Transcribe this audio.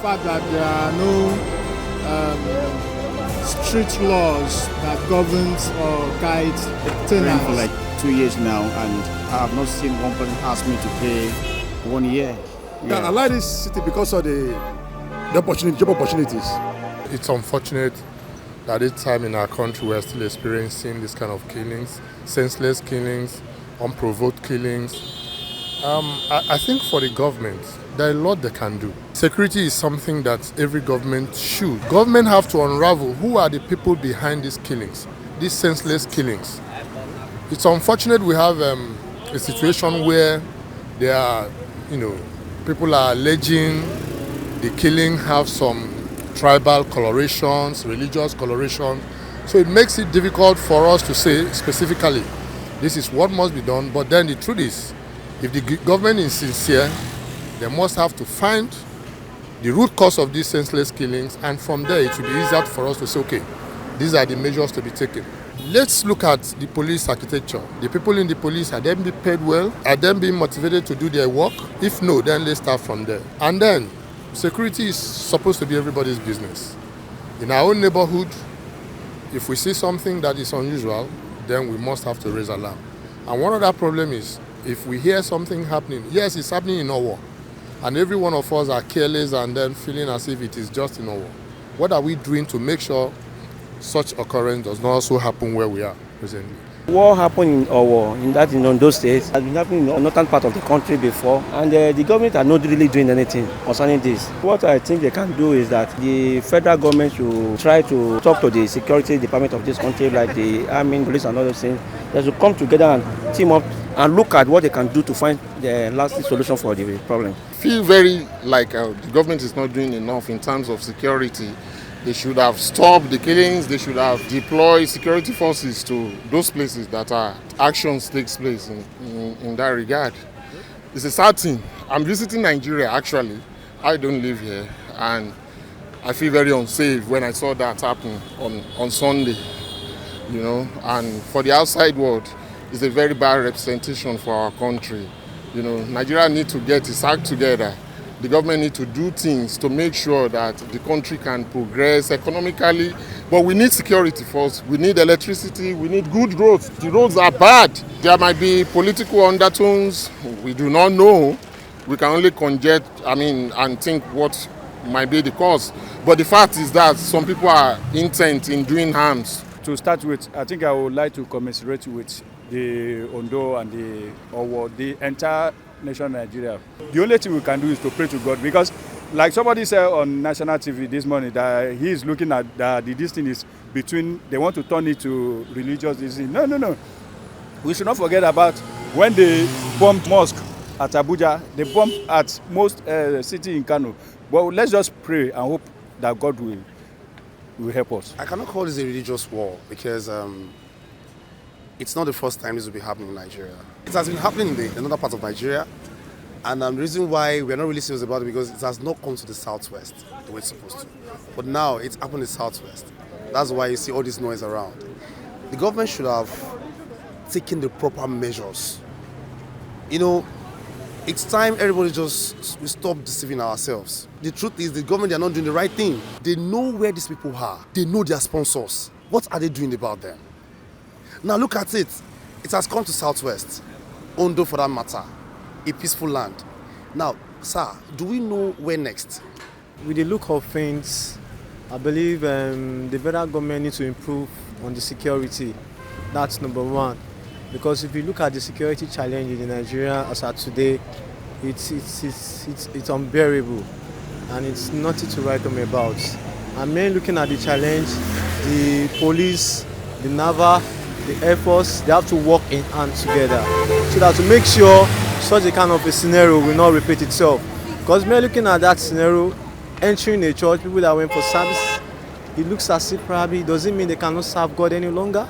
fact that there are no strict laws that governs or guides tenants. For like 2 years now, and I have not seen one person ask me to pay 1 year. I like this city because of the job opportunities. It's unfortunate that this time in our country we're still experiencing this kind of killings, senseless killings, unprovoked killings. I think for the government, there are a lot they can do. Security is something that every government should. Government have to unravel who are the people behind these killings, these senseless killings. It's unfortunate we have a situation where there are, people are alleging the killing have some tribal colorations, religious coloration. So it makes it difficult for us to say specifically, this is what must be done. But then the truth is, if the government is sincere, they must have to find the root cause of these senseless killings, and from there it will be easier for us to say, okay, these are the measures to be taken. Let's look at the police architecture. The people in the police, are they being paid well? Are they being motivated to do their work? If no, then let's start from there. And then, security is supposed to be everybody's business. In our own neighborhood, if we see something that is unusual, then we must have to raise alarm. And one other problem is, if we hear something happening, yes, it's happening in Owo, and every one of us are careless and then feeling as if it is just in Owo. What are we doing to make sure such occurrence does not also happen where we are presently? What happened in Owo, in Ondo State, has been happening in the northern part of the country before, and the government are not really doing anything concerning this. What I think they can do is that the federal government should try to talk to the security department of this country, like the army, police and other things. They should come together and team up and look at what they can do to find the lasting solution for the problem. I feel very like the government is not doing enough in terms of security. They should have stopped the killings. They should have deployed security forces to those places that actions takes place in that regard. It's a sad thing. I'm visiting Nigeria actually. I don't live here, and I feel very unsafe when I saw that happen on Sunday. And for the outside world, it's a very bad representation for our country. Nigeria needs to get its act together. The government needs to do things to make sure that the country can progress economically. But we need security first. We need electricity. We need good roads. The roads are bad. There might be political undertones. We do not know. We can only conjecture, and think what might be the cause. But the fact is that some people are intent in doing harms. To start with, I think I would like to commiserate with the Ondo and the Owo, the entire nation of Nigeria. The only thing we can do is to pray to God, because like somebody said on national TV this morning, that he is looking at that this thing is between, they want to turn it to religious disease. No. We should not forget about when they bombed mosque at Abuja, they bombed at most city in Kano. But let's just pray and hope that God will help us. I cannot call this a religious war because it's not the first time this will be happening in Nigeria. It has been happening in another part of Nigeria, and the reason why we're not really serious about it because it has not come to the southwest the way it's supposed to. But now it's happened in the southwest. That's why you see all this noise around. The government should have taken the proper measures. It's time everybody we stop deceiving ourselves. The truth is the government, they are not doing the right thing. They know where these people are. They know their sponsors. What are they doing about them? Now look at it. It has come to Southwest, Ondo for that matter, a peaceful land. Now, sir, do we know where next? With the look of things, I believe the federal government needs to improve on the security. That's number one. Because if you look at the security challenge in Nigeria as of today, it's unbearable, and it's nothing to write home about. I'm mainly looking at the challenge, the police, the naval, the Air Force, they have to work in hand together so that to make sure such a kind of a scenario will not repeat itself. Because we're looking at that scenario, entering a church, people that went for service, it looks as if probably it doesn't mean they cannot serve God any longer.